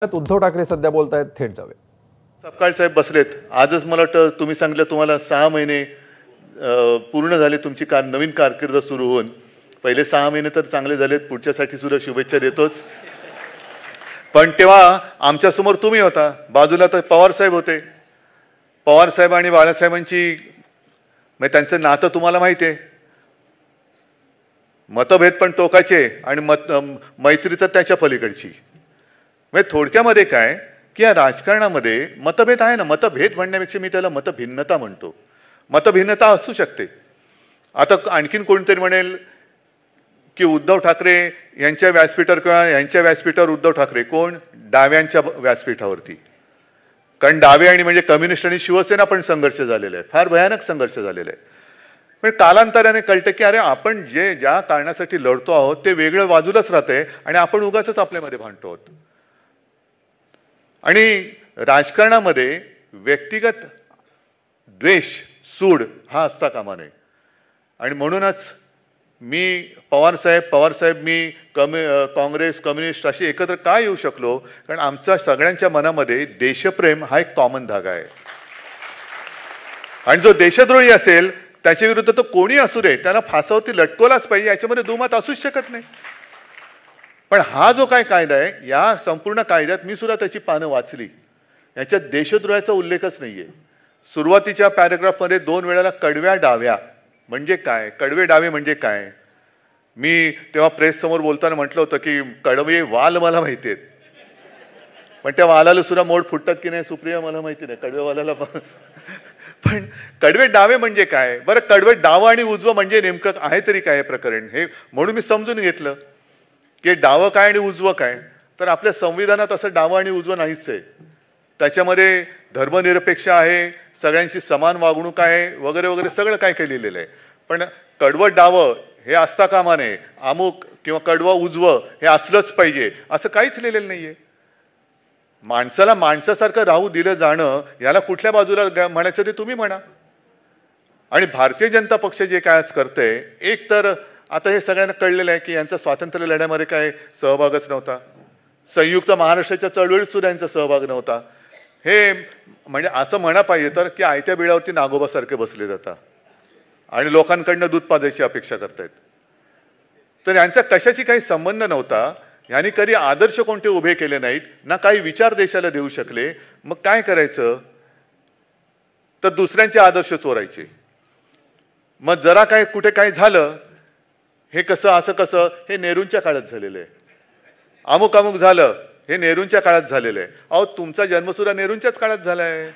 उद्धव ठाकरे सध्या बोलतायत, थेट जावे. सपकाळ साहेब बसलेत. आजच मला वाटतं तुम्ही सांगितलं तुम्हाला 6 महिने पूर्ण झाले तुमची नवीन कारकीर्द सुरू होऊन. पहिले 6 महिने तर चांगले झालेत, पुढच्यासाठी सुद्धा शुभेच्छा देतोच. पण तेव्हा आमच्या समोर तुम्ही होता, बाजूला तर पवार साहेब होते. पवार साहेब आणि बाळासाहेबांची म्हणजे त्यांचं नातं तुम्हाला माहिती आहे. मतभेद पण टोकाचे आणि मैत्री तर त्याच्या पलीकडची. म्हणजे थोडक्यामध्ये काय की या राजकारणामध्ये मतभेद आहे ना, मतभेद म्हणण्यापेक्षा मी त्याला मतभिन्नता म्हणतो. मतभिन्नता असू शकते. आता आणखीन कोणतरी म्हणेल की उद्धव ठाकरे यांच्या व्यासपीठावर किंवा यांच्या व्यासपीठावर उद्धव ठाकरे कोण, डाव्यांच्या व्यासपीठावरती. कारण डावे आणि म्हणजे कम्युनिस्ट आणि शिवसेना पण संघर्ष झालेला आहे, फार भयानक संघर्ष झालेला आहे. पण कालांतराने कळतं की अरे आपण ज्या कारणासाठी लढतो आहोत ते वेगळं बाजूलाच राहतंय आणि आपण उगाच आपल्यामध्ये भांडतो आहोत. आणि राजकारणामध्ये व्यक्तिगत द्वेष सूड हा असता कामा नये. आणि म्हणूनच मी पवार साहेब मी काँग्रेस कम्युनिस्ट अशी एकत्र का येऊ शकलो, कारण आमच्या सगळ्यांच्या मनामध्ये देशप्रेम हा एक कॉमन धागा आहे. आणि जो देशद्रोही असेल त्याच्या विरुद्ध तो कोणी असू दे त्याला फासावरती लटकवलाच पाहिजे, याच्यामध्ये दुमत असूच शकत नाही. पण हा जो काय कायदा आहे, या संपूर्ण कायद्यात मी सुद्धा त्याची पानं वाचली, याच्यात देशद्रोहाचा उल्लेखच नाहीये. सुरुवातीच्या पॅरेग्राफमध्ये 2 वेळेला कडव्या डाव्या म्हणजे काय, कडवे डावे म्हणजे काय. मी तेव्हा प्रेस समोर बोलताना म्हटलं होतं की कडवे वाल मला माहिती आहेत, पण त्या वालाला सुद्धा मोड फुटतात की नाही सुप्रिया मला माहिती नाही, कडवे वालाला पण कडवे डावे म्हणजे काय बरं, कडवे डावं आणि उजवं म्हणजे नेमकं आहे तरी काय प्रकरण हे. म्हणून मी समजून घेतलं की डावं काय आणि उजवं काय. तर आपल्या संविधानात असं डावं आणि उजवं नाहीच आहे. त्याच्यामध्ये धर्मनिरपेक्ष आहे, सगळ्यांची समान वागणूक आहे, वगैरे वगैरे सगळं काय काय लिहिलेलं आहे. पण कडवं डावं हे असता कामा नये, अमुक किंवा कडवं उजवं हे असलंच पाहिजे असं काहीच लिहिलेलं नाहीये. माणसाला माणसासारखं राहू दिलं जाणं याला कुठल्या बाजूला म्हणायचं ते तुम्ही म्हणा. आणि भारतीय जनता पक्ष जे काय आज करतंय, एक तर आता हे सगळ्यांना कळलेलं आहे की यांचा स्वातंत्र्य लढ्यामध्ये काय सहभागच नव्हता. संयुक्त महाराष्ट्राच्या चळवळीत सुद्धा यांचा सहभाग नव्हता. हे म्हणजे असं म्हणा पाहिजे तर की आयत्या बिळावरती नागोबासारखे बसले जातात आणि लोकांकडनं दूध पाजायची अपेक्षा करतायत. तर यांचा कशाशी काही संबंध नव्हता. यांनी कधी आदर्श कोणते उभे केले नाहीत, ना काही विचार देशाला देऊ शकले. मग काय करायचं तर दुसऱ्यांचे आदर्श चोरायचे. मग जरा काय कुठे काय झालं, हे कसं असं कसं, हे नेहरूंच्या काळात झालेलं आहे. अमुक अमुक झालं, हे नेहरूंच्या काळात झालेलं आहे. अहो तुमचा जन्म सुद्धा नेहरूंच्याच काळात झालाय.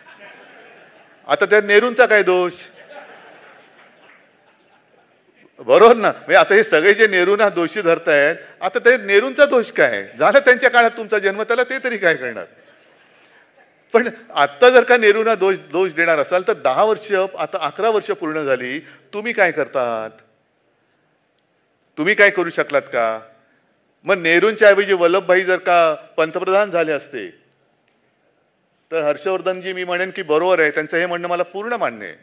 आता त्या नेहरूंचा काय दोष, बरोबर ना. म्हणजे आता हे सगळे जे नेहरूंना दोषी धरतायत, आता ते नेहरूंचा दोष काय झाला, त्यांच्या काळात तुमचा जन्म, त्याला ते तरी काय करणार. पण आता जर का नेहरूंना दोष देणार असाल तर 10 वर्ष, आता 11 वर्ष पूर्ण झाली, तुम्ही काय करतात, तुम्ही काय करू शकलात का. मग नेहरूंच्या ऐवजी वल्लभभाई जर का पंतप्रधान झाले असते तर हर्षवर्धनजी मी म्हणेन की बरोबर आहे, त्यांचं हे म्हणणं मला पूर्ण मान्य आहे.